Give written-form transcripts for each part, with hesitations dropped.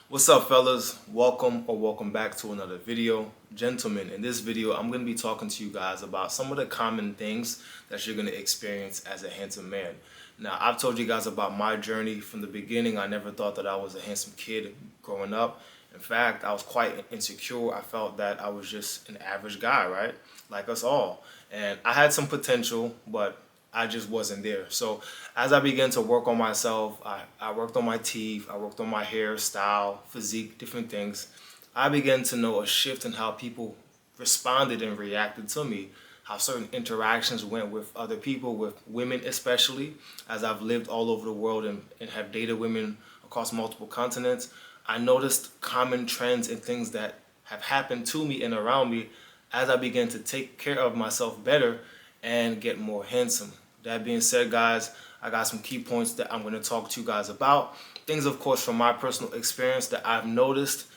What's up, fellas? Welcome back to another video. Gentlemen, in this video I'm going to be talking to you guys about some of the common things that you're going to experience as a handsome man. Now, I've told you guys about my journey from the beginning. I never thought that I was a handsome kid growing up. In fact, I was quite insecure. I felt that I was just an average guy, right? Like us all. And I had some potential, but I just wasn't there. So as I began to work on myself, I worked on my teeth, I worked on my hair, style, physique, different things. I began to know a shift in how people responded and reacted to me, how certain interactions went with other people, with women especially, as I've lived all over the world and have dated women across multiple continents. I noticed common trends and things that have happened to me and around me as I began to take care of myself better and get more handsome. That being said, guys, I got some key points that I'm going to talk to you guys about. Things, of course, from my personal experience that I've noticed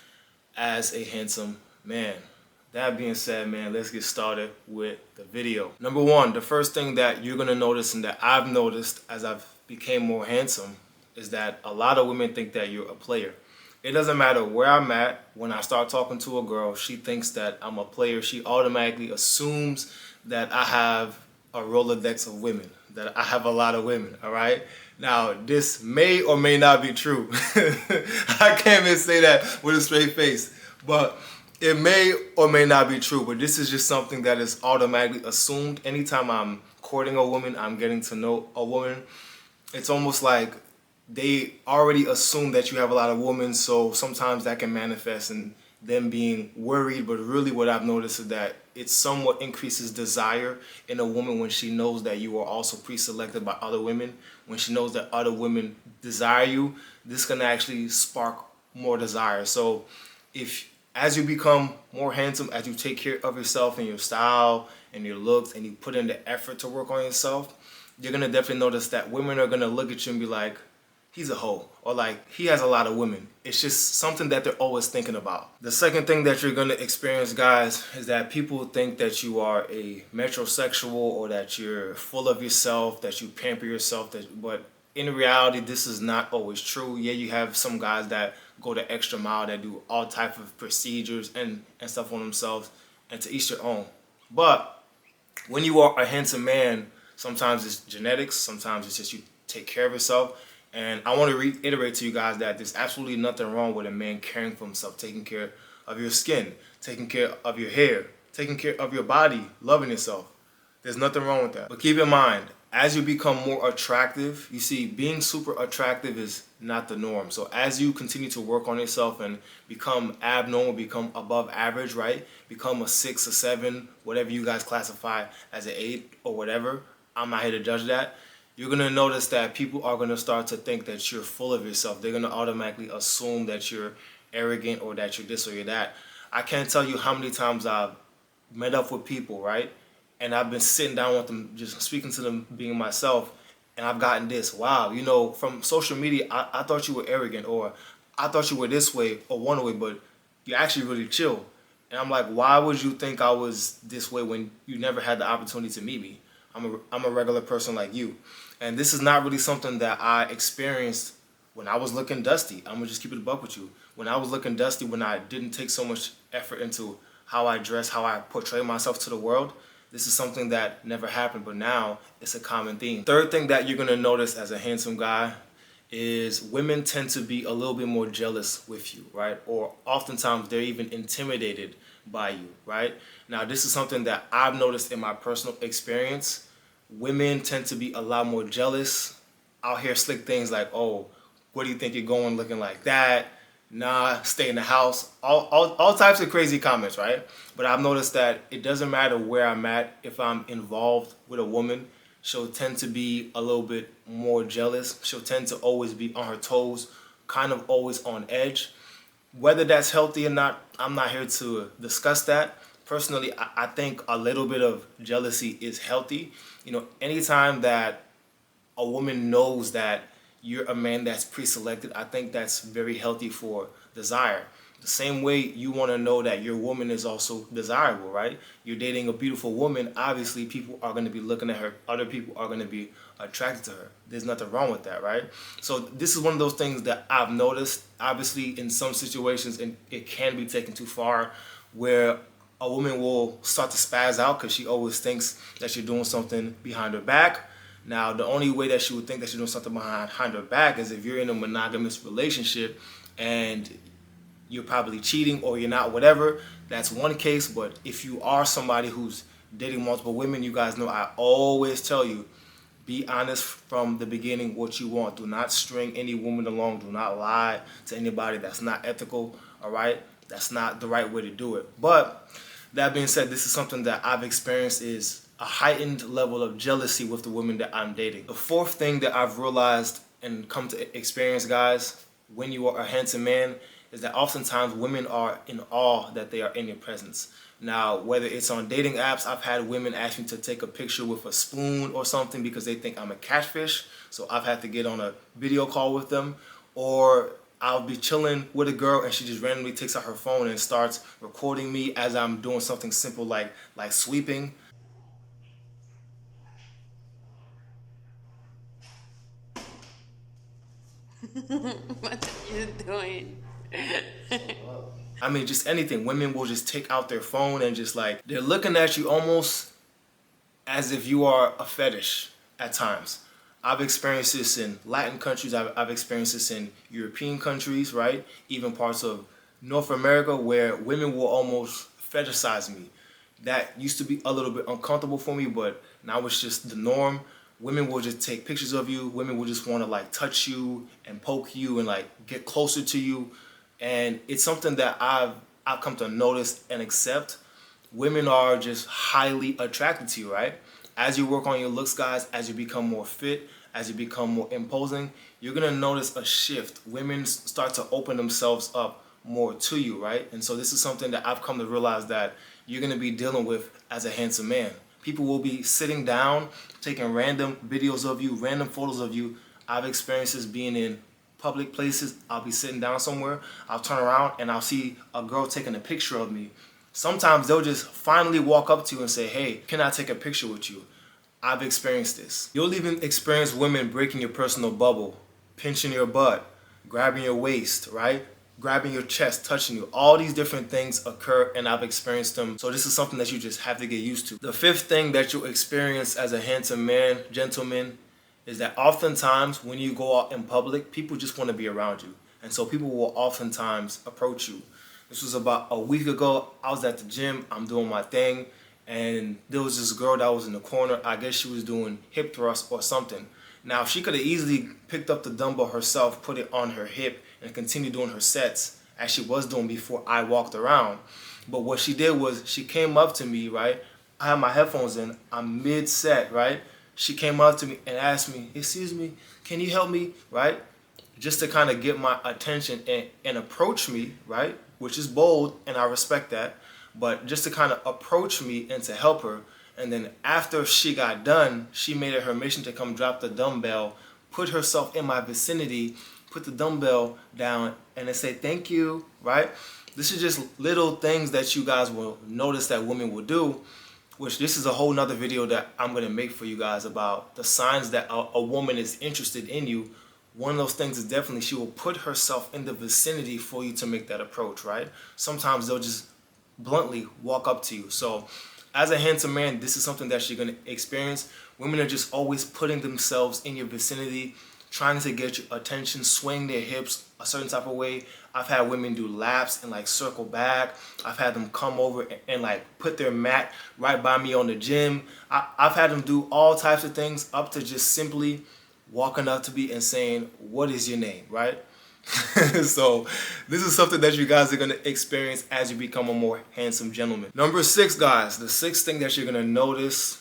as a handsome man. That being said, man, let's get started with the video. Number one, the first thing that you're going to notice and that I've noticed as I've became more handsome is that a lot of women think that you're a player. It doesn't matter where I'm at. When I start talking to a girl, she thinks that I'm a player. She automatically assumes that I have a Rolodex of women, that I have a lot of women, all right? Now, this may or may not be true. I can't even say that with a straight face, but it may or may not be true, but this is just something that is automatically assumed. Anytime I'm courting a woman, I'm getting to know a woman, it's almost like they already assume that you have a lot of women, so sometimes that can manifest in them being worried. But really what I've noticed is that it somewhat increases desire in a woman when she knows that you are also pre-selected by other women. When she knows that other women desire you, this can actually spark more desire. So if as you become more handsome, as you take care of yourself and your style and your looks and you put in the effort to work on yourself, you're going to definitely notice that women are going to look at you and be like, he's a hoe, or like, he has a lot of women. It's just something that they're always thinking about. The second thing that you're gonna experience, guys, is that people think that you are a metrosexual or that you're full of yourself, that you pamper yourself, but in reality, this is not always true. Yeah, you have some guys that go the extra mile, that do all type of procedures and stuff on themselves, and to each their own. But when you are a handsome man, sometimes it's genetics, sometimes it's just you take care of yourself. And I want to reiterate to you guys that there's absolutely nothing wrong with a man caring for himself, taking care of your skin, taking care of your hair, taking care of your body, loving yourself. There's nothing wrong with that. But keep in mind, as you become more attractive, you see, being super attractive is not the norm. So as you continue to work on yourself and become abnormal, become above average, right? Become a 6 or 7, whatever you guys classify as an 8 or whatever. I'm not here to judge that. You're going to notice that people are going to start to think that you're full of yourself. They're going to automatically assume that you're arrogant or that you're this or you're that. I can't tell you how many times I've met up with people, right? And I've been sitting down with them, just speaking to them, being myself, and I've gotten this, wow, you know, from social media, I thought you were arrogant, or I thought you were this way or one way, but you're actually really chill. And I'm like, why would you think I was this way when you never had the opportunity to meet me? I'm a regular person like you. And this is not really something that I experienced when I was looking dusty. I'm going to just keep it a buck with you. When I was looking dusty, when I didn't take so much effort into how I dress, how I portray myself to the world, this is something that never happened, but now it's a common theme. Third thing that you're going to notice as a handsome guy is women tend to be a little bit more jealous with you, right? Or oftentimes they're even intimidated by you, right? Now, this is something that I've noticed in my personal experience. Women tend to be a lot more jealous. I'll hear slick things like, oh, where do you think you're going looking like that? Nah, stay in the house. All types of crazy comments, right? But I've noticed that it doesn't matter where I'm at. If I'm involved with a woman, she'll tend to be a little bit more jealous. She'll tend to always be on her toes, kind of always on edge. Whether that's healthy or not, I'm not here to discuss that. Personally, I think a little bit of jealousy is healthy. You know, anytime that a woman knows that you're a man that's pre-selected, I think that's very healthy for desire. The same way you want to know that your woman is also desirable, right? You're dating a beautiful woman, obviously people are going to be looking at her, other people are going to be attracted to her. There's nothing wrong with that, right? So this is one of those things that I've noticed. Obviously in some situations, and it can be taken too far, where a woman will start to spaz out because she always thinks that you're doing something behind her back. Now, the only way that she would think that you're doing something behind her back is if you're in a monogamous relationship and you're probably cheating or you're not, whatever. That's one case. But if you are somebody who's dating multiple women, you guys know I always tell you, be honest from the beginning what you want. Do not string any woman along. Do not lie to anybody. That's not ethical, all right? That's not the right way to do it. But that being said, this is something that I've experienced, is a heightened level of jealousy with the women that I'm dating. The fourth thing that I've realized and come to experience, guys, when you are a handsome man, is that oftentimes women are in awe that they are in your presence. Now, whether it's on dating apps, I've had women ask me to take a picture with a spoon or something because they think I'm a catfish. So I've had to get on a video call with them. Or I'll be chilling with a girl and she just randomly takes out her phone and starts recording me as I'm doing something simple like sweeping. What are you doing? I mean, just anything. Women will just take out their phone and just like, they're looking at you almost as if you are a fetish at times. I've experienced this in Latin countries. I've experienced this in European countries, right? Even parts of North America where women will almost fetishize me. That used to be a little bit uncomfortable for me, but now it's just the norm. Women will just take pictures of you. Women will just want to like touch you and poke you and like get closer to you. And it's something that I've come to notice and accept. Women are just highly attracted to you, right? As you work on your looks, guys, as you become more fit, as you become more imposing, you're gonna notice a shift. Women start to open themselves up more to you, right? And so this is something that I've come to realize that you're gonna be dealing with as a handsome man. People will be sitting down, taking random videos of you, random photos of you. I've experienced this being in public places. I'll be sitting down somewhere, I'll turn around and I'll see a girl taking a picture of me. Sometimes they'll just finally walk up to you and say, hey, can I take a picture with you? I've experienced this. You'll even experience women breaking your personal bubble, pinching your butt, grabbing your waist, right? Grabbing your chest, touching you. All these different things occur and I've experienced them. So this is something that you just have to get used to. The fifth thing that you'll experience as a handsome man, gentleman, is that oftentimes when you go out in public, people just want to be around you. And so people will oftentimes approach you. This was about a week ago. I was at the gym, I'm doing my thing, and there was this girl that was in the corner. I guess she was doing hip thrusts or something. Now, she could have easily picked up the dumbbell herself, put it on her hip, and continued doing her sets as she was doing before I walked around. But what she did was she came up to me, right? I have my headphones in, I'm mid-set, right? She came up to me and asked me, excuse me, can you help me, right? Just to kind of get my attention and approach me, right? Which is bold, and I respect that. But just to kind of approach me and to help her. And then after she got done, she made it her mission to come drop the dumbbell, put herself in my vicinity, put the dumbbell down, and then say thank you, right? This is just little things that you guys will notice that women will do, which this is a whole nother video that I'm going to make for you guys about the signs that a woman is interested in you. One of those things is definitely she will put herself in the vicinity for you to make that approach, right? Sometimes they'll just bluntly walk up to you. So as a handsome man, this is something that you're going to experience. Women are just always putting themselves in your vicinity, trying to get your attention, swing their hips a certain type of way. I've had women do laps and like circle back. I've had them come over and like put their mat right by me on the gym. I've had them do all types of things, up to just simply walking up to me and saying, what is your name, right? So this is something that you guys are going to experience as you become a more handsome gentleman. Number 6, guys, the sixth thing that you're going to notice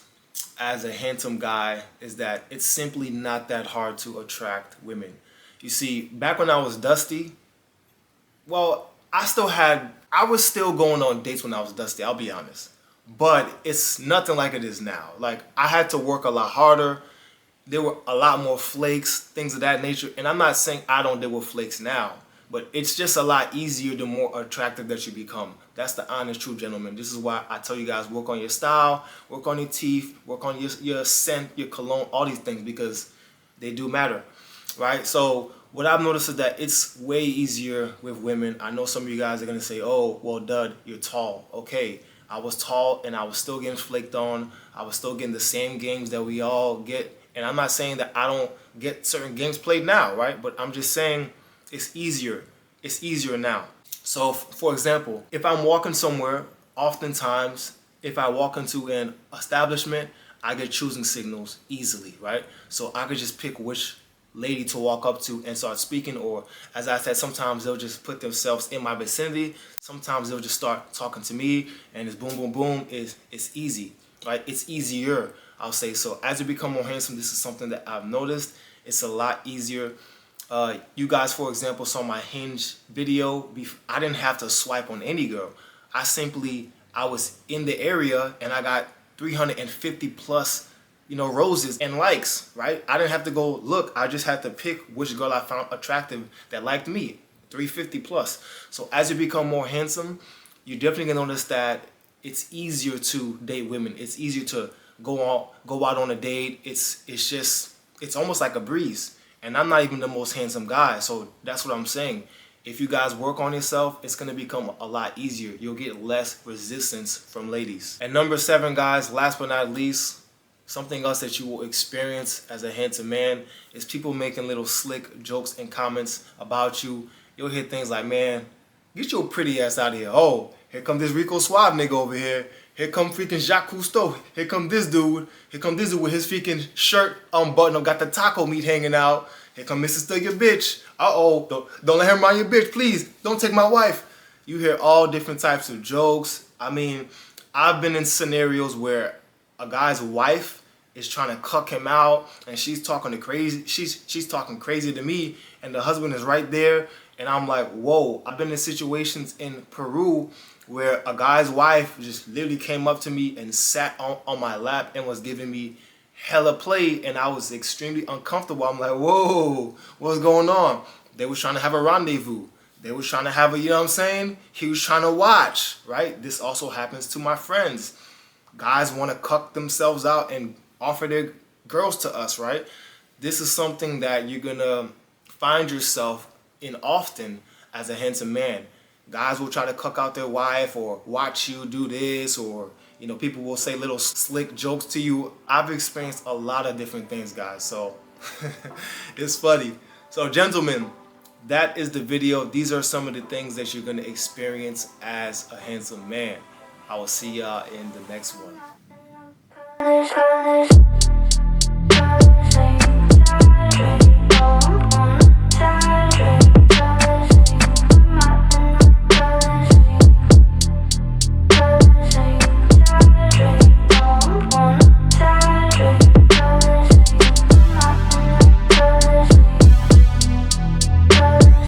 as a handsome guy is that it's simply not that hard to attract women. You see, back when I was dusty, well, I was still going on dates when I was dusty, I'll be honest. But it's nothing like it is now. Like, I had to work a lot harder. There were a lot more flakes, things of that nature. And I'm not saying I don't deal with flakes now, But it's just a lot easier the more attractive that you become. That's the honest truth, gentlemen. This is why I tell you guys, work on your style, work on your teeth, work on your scent, your cologne, all these things, because they do matter, right? So what I've noticed is that it's way easier with women. I know some of you guys are going to say, oh, well, Dud, you're tall. Okay, I was tall and I was still getting flaked on. I was still getting the same games that we all get. And I'm not saying that I don't get certain games played now, right? But I'm just saying it's easier. It's easier now. So, for example, if I'm walking somewhere, oftentimes, if I walk into an establishment, I get choosing signals easily, right? So I could just pick which lady to walk up to and start speaking, or as I said, sometimes they'll just put themselves in my vicinity. Sometimes they'll just start talking to me, and it's boom, boom, boom. It's easy, right? It's easier, I'll say. So as you become more handsome, this is something that I've noticed. It's a lot easier. You guys, for example, saw my Hinge video. I didn't have to swipe on any girl. I was in the area and I got 350 plus, roses and likes, right? I didn't have to go look. I just had to pick which girl I found attractive that liked me, 350 plus. So as you become more handsome, you're definitely gonna notice that it's easier to date women. It's easier to go out on a date. It's almost like a breeze. And I'm not even the most handsome guy, so that's what I'm saying. If you guys work on yourself, it's going to become a lot easier. You'll get less resistance from ladies. And number 7, guys, last but not least, something else that you will experience as a handsome man is people making little slick jokes and comments about you. You'll hear things like, man, get your pretty ass out of here. Oh, here come this Rico Suave nigga over here. Here come freaking Jacques Cousteau. Here come this dude. Here come this dude with his freaking shirt unbuttoned up, got the taco meat hanging out. Here come Mrs. Still Your Bitch. Uh-oh, don't let him run your bitch, please. Don't take my wife. You hear all different types of jokes. I mean, I've been in scenarios where a guy's wife is trying to cuck him out, and she's talking crazy to me, and the husband is right there, and I'm like, whoa. I've been in situations in Peru where a guy's wife just literally came up to me and sat on my lap and was giving me hella play, and I was extremely uncomfortable. I'm like, whoa, what's going on? They was trying to have a rendezvous. They was trying to have a, you know what I'm saying? He was trying to watch, right? This also happens to my friends. Guys want to cuck themselves out and offer their girls to us, right? This is something that you're going to find yourself in often as a handsome man. Guys will try to cuck out their wife or watch you do this, or people will say little slick jokes to you. I've experienced a lot of different things, guys, so it's funny. So gentlemen, that is the video. These are some of the things that you're going to experience as a handsome man. I will see y'all in the next one.